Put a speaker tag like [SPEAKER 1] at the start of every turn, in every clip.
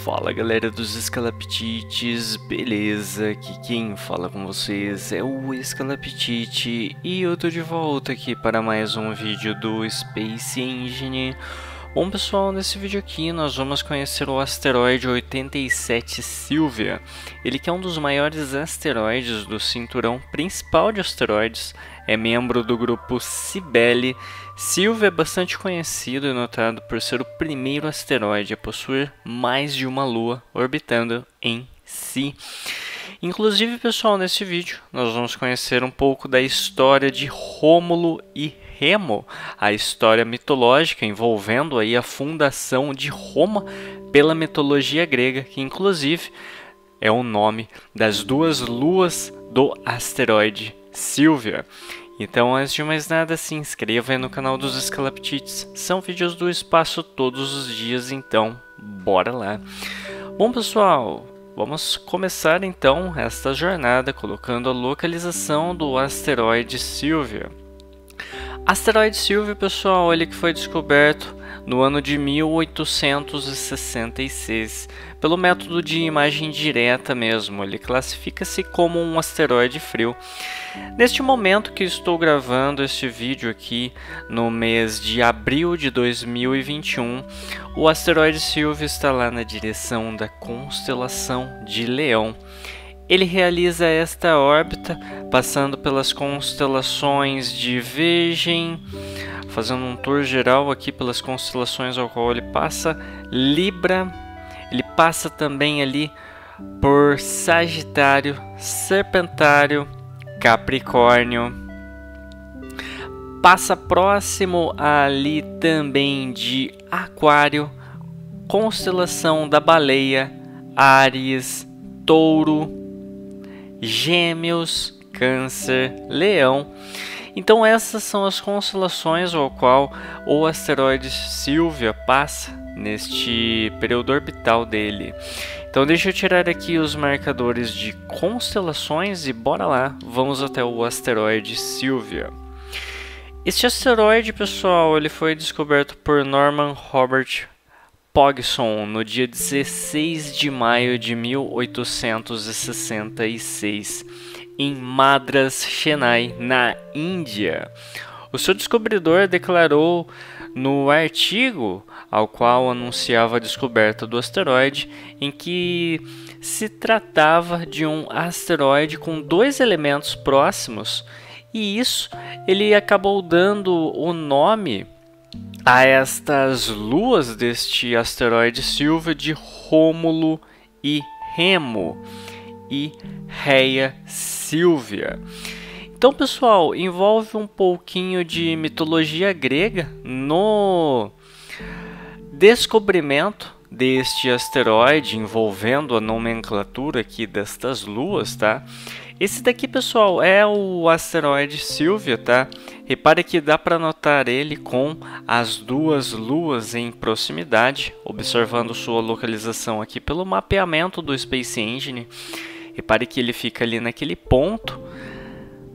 [SPEAKER 1] Fala galera dos Escalaptites, beleza? Aqui quem fala com vocês é o Escalaptite e eu tô de volta aqui para mais um vídeo do Space Engine. Bom pessoal, nesse vídeo aqui nós vamos conhecer o asteroide 87 Sylvia. Ele que é um dos maiores asteroides do cinturão principal de asteroides, é membro do grupo Cybele. Sylvia é bastante conhecido e notado por ser o primeiro asteroide a possuir mais de uma lua orbitando em si. Inclusive, pessoal, nesse vídeo nós vamos conhecer um pouco da história de Rômulo e Remo, a história mitológica envolvendo aí a fundação de Roma pela mitologia grega, que inclusive é o nome das duas luas do asteroide Sylvia. Então, antes de mais nada, se inscreva aí no canal dos Escalaptites. São vídeos do espaço todos os dias, então bora lá. Bom pessoal, vamos começar então esta jornada colocando a localização do asteroide Sylvia. Asteroide Sylvia, pessoal, ele que foi descoberto no ano de 1866 pelo método de imagem direta mesmo. Ele classifica-se como um asteroide frio. Neste momento que estou gravando este vídeo aqui, no mês de abril de 2021, o asteroide Sylvia está lá na direção da constelação de Leão. Ele realiza esta órbita passando pelas constelações de Virgem, fazendo um tour geral aqui pelas constelações ao qual ele passa, Libra, ele passa também ali por Sagitário, Serpentário, Capricórnio, passa próximo ali também de Aquário, constelação da Baleia, Áries, Touro, Gêmeos, Câncer, Leão. Então essas são as constelações ao qual o asteroide Sylvia passa neste período orbital dele. Então deixa eu tirar aqui os marcadores de constelações e bora lá, vamos até o asteroide Sylvia. Este asteroide, pessoal, ele foi descoberto por Norman Robert Pogson no dia 16 de maio de 1866, em Madras, Chennai, na Índia. O seu descobridor declarou no artigo ao qual anunciava a descoberta do asteroide, em que se tratava de um asteroide com dois elementos próximos, e isso ele acabou dando o nome a estas luas deste asteroide Sylvia de Rômulo e Remo e Rhea Sylvia. Então, pessoal, envolve um pouquinho de mitologia grega no descobrimento deste asteroide, envolvendo a nomenclatura aqui destas luas, tá? Esse daqui, pessoal, é o asteroide Sylvia, tá? Repare que dá para notar ele com as duas luas em proximidade, observando sua localização aqui pelo mapeamento do Space Engine. Repare que ele fica ali naquele ponto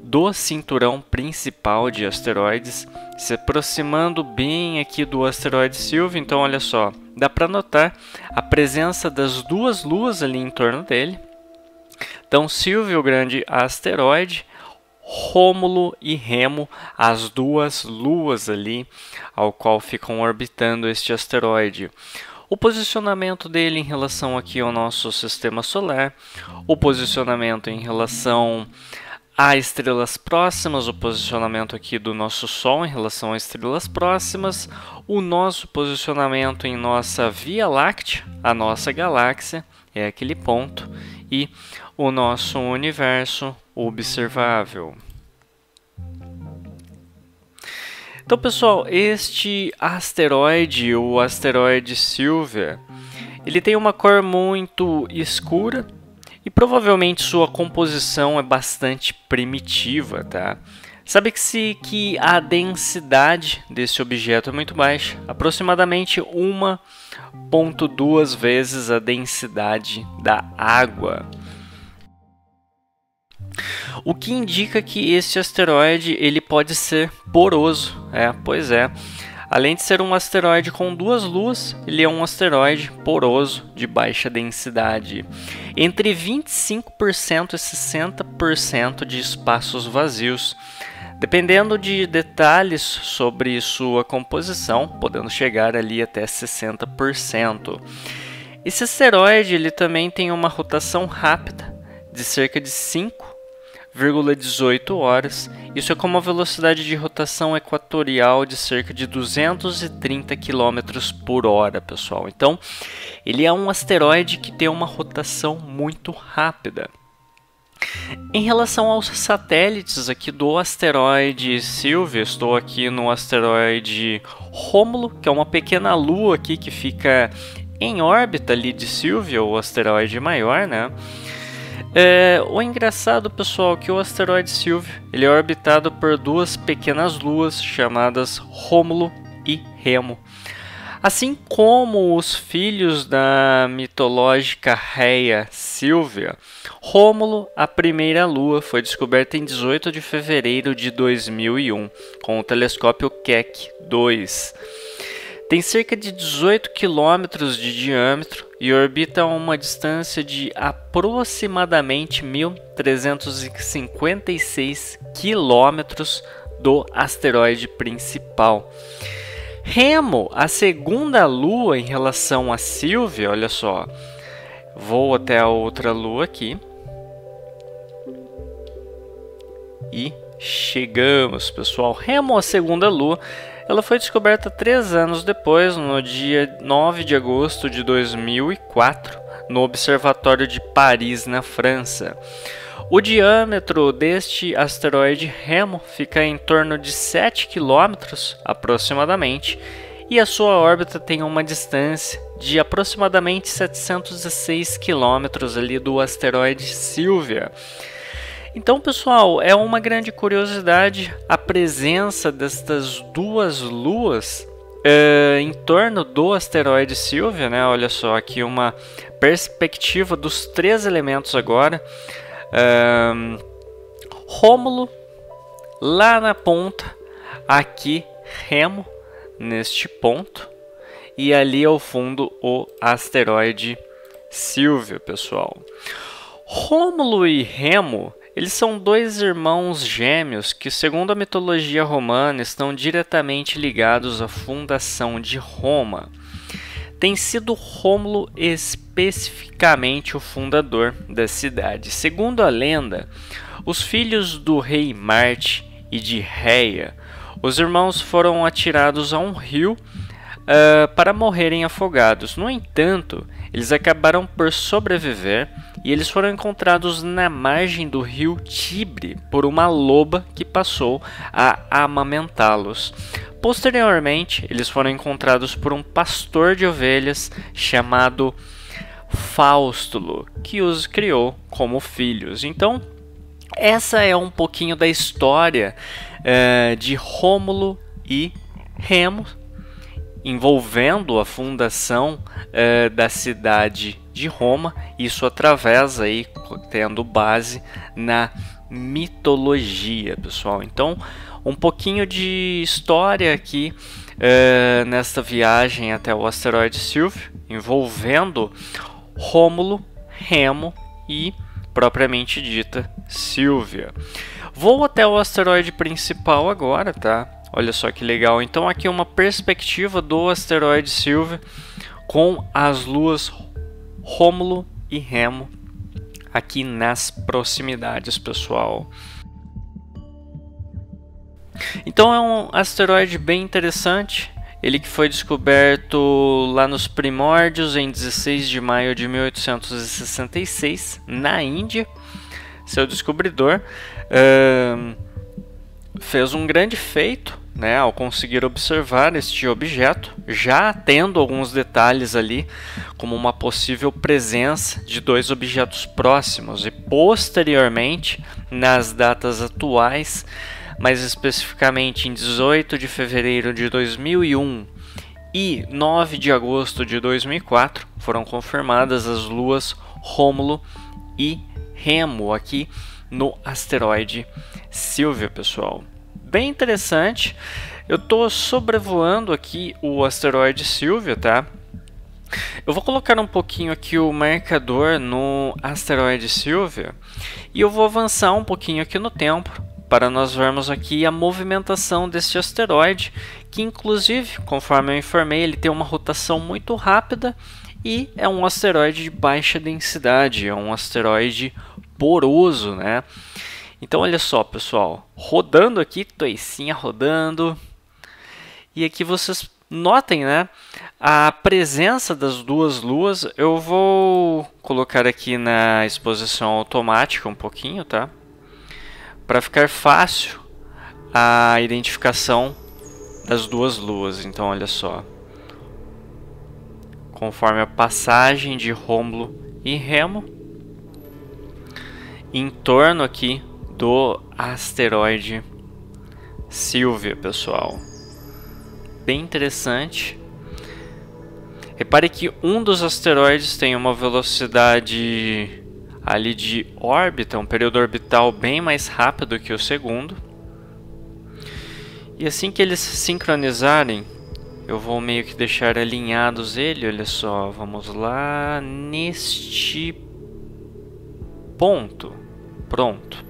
[SPEAKER 1] do cinturão principal de asteroides, se aproximando bem aqui do asteroide Sylvia. Então, olha só, dá para notar a presença das duas luas ali em torno dele. Então, Sylvia, o grande asteroide, Rômulo e Remo, as duas luas ali ao qual ficam orbitando este asteroide. O posicionamento dele em relação aqui ao nosso sistema solar, o posicionamento em relação a estrelas próximas, o posicionamento aqui do nosso Sol em relação a estrelas próximas, o nosso posicionamento em nossa Via Láctea, a nossa galáxia, é aquele ponto, e o nosso universo observável. Então, pessoal, este asteroide, o asteroide Sylvia, ele tem uma cor muito escura e provavelmente sua composição é bastante primitiva, tá? Sabe-se que a densidade desse objeto é muito baixa, aproximadamente 1,2 vezes a densidade da água. O que indica que este asteroide ele pode ser poroso, pois é. Além de ser um asteroide com 2 luas, ele é um asteroide poroso de baixa densidade, entre 25% e 60% de espaços vazios, dependendo de detalhes sobre sua composição, podendo chegar ali até 60%. Esse asteroide ele também tem uma rotação rápida de cerca de 5,18 horas. Isso é com uma velocidade de rotação equatorial de cerca de 230 km por hora, pessoal. Então, ele é um asteroide que tem uma rotação muito rápida. Em relação aos satélites aqui do asteroide Sylvia, estou aqui no asteroide Rômulo, que é uma pequena lua aqui que fica em órbita ali de Sylvia, o asteroide maior, né? O engraçado, pessoal, é que o asteroide Sylvia ele é orbitado por 2 pequenas luas chamadas Rômulo e Remo. Assim como os filhos da mitológica Rhea Sylvia, Rômulo, a primeira lua, foi descoberta em 18 de fevereiro de 2001 com o telescópio Keck 2. Tem cerca de 18 km de diâmetro e orbita a uma distância de aproximadamente 1.356 km do asteroide principal. Remo, a segunda lua em relação a Sylvia, olha só, vou até a outra lua aqui e chegamos, pessoal. Remo, a segunda lua, ela foi descoberta 3 anos depois, no dia 9 de agosto de 2004, no Observatório de Paris, na França. O diâmetro deste asteroide Remo fica em torno de 7 km aproximadamente, e a sua órbita tem uma distância de aproximadamente 706 km ali do asteroide Sylvia. Então, pessoal, é uma grande curiosidade a presença destas 2 luas em torno do asteroide Sylvia, né? Olha só, aqui uma perspectiva dos 3 elementos agora. Rômulo lá na ponta, aqui Remo neste ponto, e ali ao fundo o asteroide Sylvia, pessoal. Rômulo e Remo, eles são 2 irmãos gêmeos que, segundo a mitologia romana, estão diretamente ligados à fundação de Roma. Tem sido Rômulo especificamente o fundador da cidade. Segundo a lenda, os filhos do rei Marte e de Rhea, os irmãos foram atirados a um rio para morrerem afogados. No entanto, eles acabaram por sobreviver e eles foram encontrados na margem do rio Tibre por uma loba que passou a amamentá-los. Posteriormente, eles foram encontrados por um pastor de ovelhas chamado Faustulo, que os criou como filhos. Então, essa é um pouquinho da história de Rômulo e Remo, envolvendo a fundação da cidade de Roma, isso através aí, tendo base na mitologia, pessoal. Então, um pouquinho de história aqui nesta viagem até o asteroide Sylvia, envolvendo Rômulo, Remo e, propriamente dita, Sylvia. Vou até o asteroide principal agora, tá? Olha só que legal. Então aqui uma perspectiva do asteroide Sylvia com as luas Rômulo e Remo aqui nas proximidades, pessoal. Então é um asteroide bem interessante. Ele que foi descoberto lá nos primórdios em 16 de maio de 1866 na Índia. Seu descobridor fez um grande feito, né, ao conseguir observar este objeto, já tendo alguns detalhes ali, como uma possível presença de 2 objetos próximos, e posteriormente, nas datas atuais, mais especificamente em 18 de fevereiro de 2001 e 9 de agosto de 2004, foram confirmadas as luas Rômulo e Remo aqui no asteroide Sylvia, pessoal. Bem interessante. Eu tô sobrevoando aqui o asteroide Sylvia, tá? Eu vou colocar um pouquinho aqui o marcador no asteroide Sylvia e eu vou avançar um pouquinho aqui no tempo para nós vermos aqui a movimentação deste asteroide, que inclusive, conforme eu informei, ele tem uma rotação muito rápida e é um asteroide de baixa densidade, é um asteroide poroso, né? Então olha só, pessoal, rodando aqui, toicinha rodando, e aqui vocês notem, né, a presença das duas luas. Eu vou colocar aqui na exposição automática um pouquinho, tá? Para ficar fácil a identificação das duas luas. Então, olha só. Conforme a passagem de Rômulo e Remo, em torno aqui do asteroide Sylvia, pessoal. Bem interessante. Repare que um dos asteroides tem uma velocidade ali de órbita, um período orbital bem mais rápido que o segundo. E assim que eles se sincronizarem, eu vou meio que deixar alinhados ele, olha só, vamos lá, neste ponto, pronto.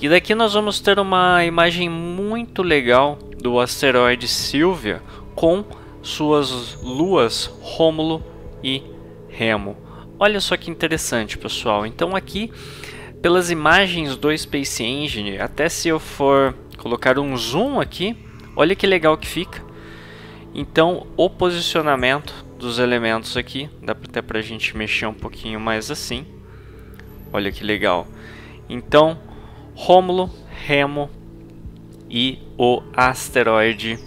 [SPEAKER 1] E daqui nós vamos ter uma imagem muito legal do asteroide Sylvia com suas luas Rômulo e Remo. Olha só que interessante, pessoal. Então aqui, pelas imagens do Space Engine, até se eu for colocar um zoom aqui, olha que legal que fica. Então o posicionamento dos elementos aqui, dá até pra gente mexer um pouquinho mais assim. Olha que legal. Então, Rômulo, Remo e o asteroide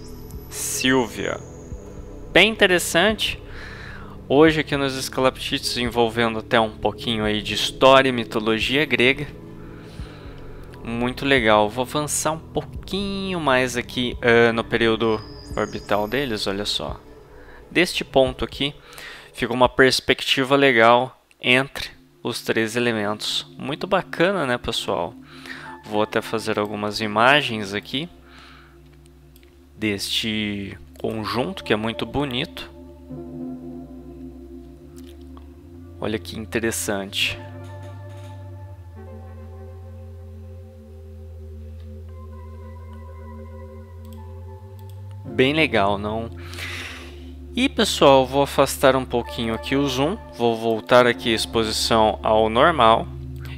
[SPEAKER 1] Sylvia. Bem interessante. Hoje aqui nos Escalaptites envolvendo até um pouquinho aí de história e mitologia grega. Muito legal. Vou avançar um pouquinho mais aqui no período orbital deles, olha só. Deste ponto aqui fica uma perspectiva legal entre os três elementos. Muito bacana, né, pessoal? Vou até fazer algumas imagens aqui deste conjunto que é muito bonito. Olha que interessante. Bem legal, não? E pessoal, vou afastar um pouquinho aqui o zoom, vou voltar aqui a exposição ao normal.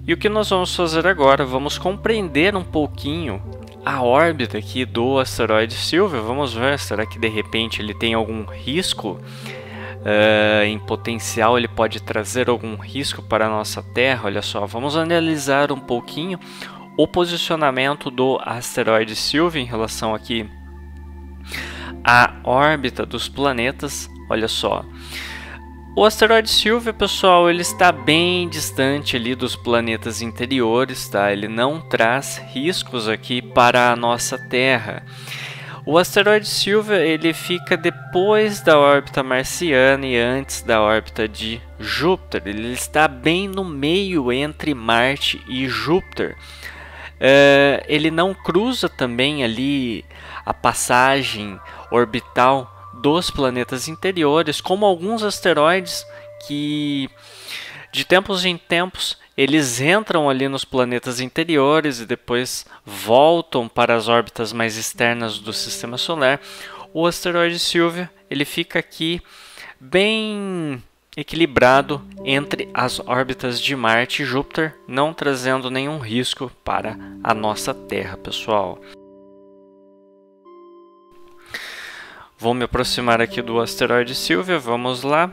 [SPEAKER 1] E o que nós vamos fazer agora? Vamos compreender um pouquinho a órbita aqui do asteroide Sylvia. Vamos ver, será que de repente ele tem algum risco? Em potencial ele pode trazer algum risco para a nossa Terra? Olha só, vamos analisar um pouquinho o posicionamento do asteroide Sylvia em relação aqui à órbita dos planetas. Olha só. O asteroide Sylvia, pessoal, ele está bem distante ali dos planetas interiores, tá? Ele não traz riscos aqui para a nossa Terra. O asteroide Sylvia, ele fica depois da órbita marciana e antes da órbita de Júpiter. Ele está bem no meio entre Marte e Júpiter. Ele não cruza também ali a passagem orbital dos planetas interiores, como alguns asteroides que de tempos em tempos eles entram ali nos planetas interiores e depois voltam para as órbitas mais externas do sistema solar. O asteroide Sylvia, ele fica aqui bem equilibrado entre as órbitas de Marte e Júpiter, não trazendo nenhum risco para a nossa Terra, pessoal. Vou me aproximar aqui do asteroide Sylvia, vamos lá.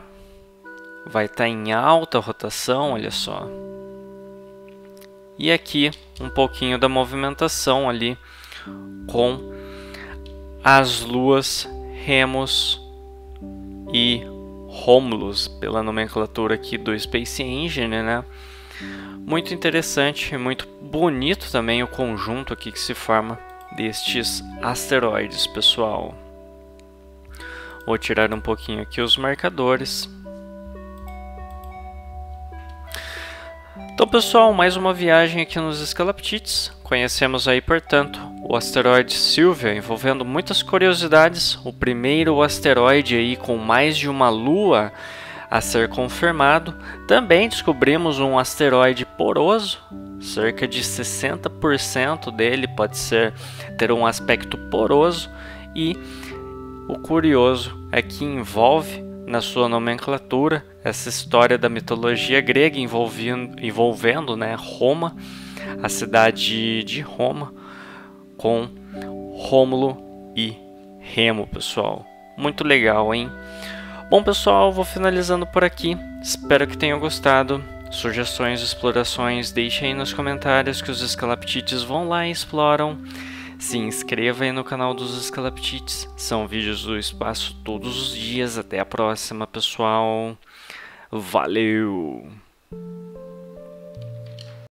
[SPEAKER 1] Vai estar em alta rotação, olha só. E aqui um pouquinho da movimentação ali com as luas Remus e Romulus, pela nomenclatura aqui do Space Engine, né? Muito interessante, muito bonito também o conjunto aqui que se forma destes asteroides, pessoal. Vou tirar um pouquinho aqui os marcadores. Então, pessoal, mais uma viagem aqui nos Escalaptites. Conhecemos aí, portanto, o asteroide Sylvia, envolvendo muitas curiosidades. O primeiro asteroide aí com mais de uma lua a ser confirmado. Também descobrimos um asteroide poroso, cerca de 60% dele pode ter um aspecto poroso, e o curioso é que envolve na sua nomenclatura essa história da mitologia grega envolvendo, né, Roma, a cidade de Roma, com Rômulo e Remo, pessoal. Muito legal, hein? Bom, pessoal, vou finalizando por aqui. Espero que tenham gostado. Sugestões, explorações, deixem aí nos comentários que os escalaptites vão lá e exploram. Se inscreva aí no canal dos escalaptites. São vídeos do espaço todos os dias. Até a próxima, pessoal. Valeu!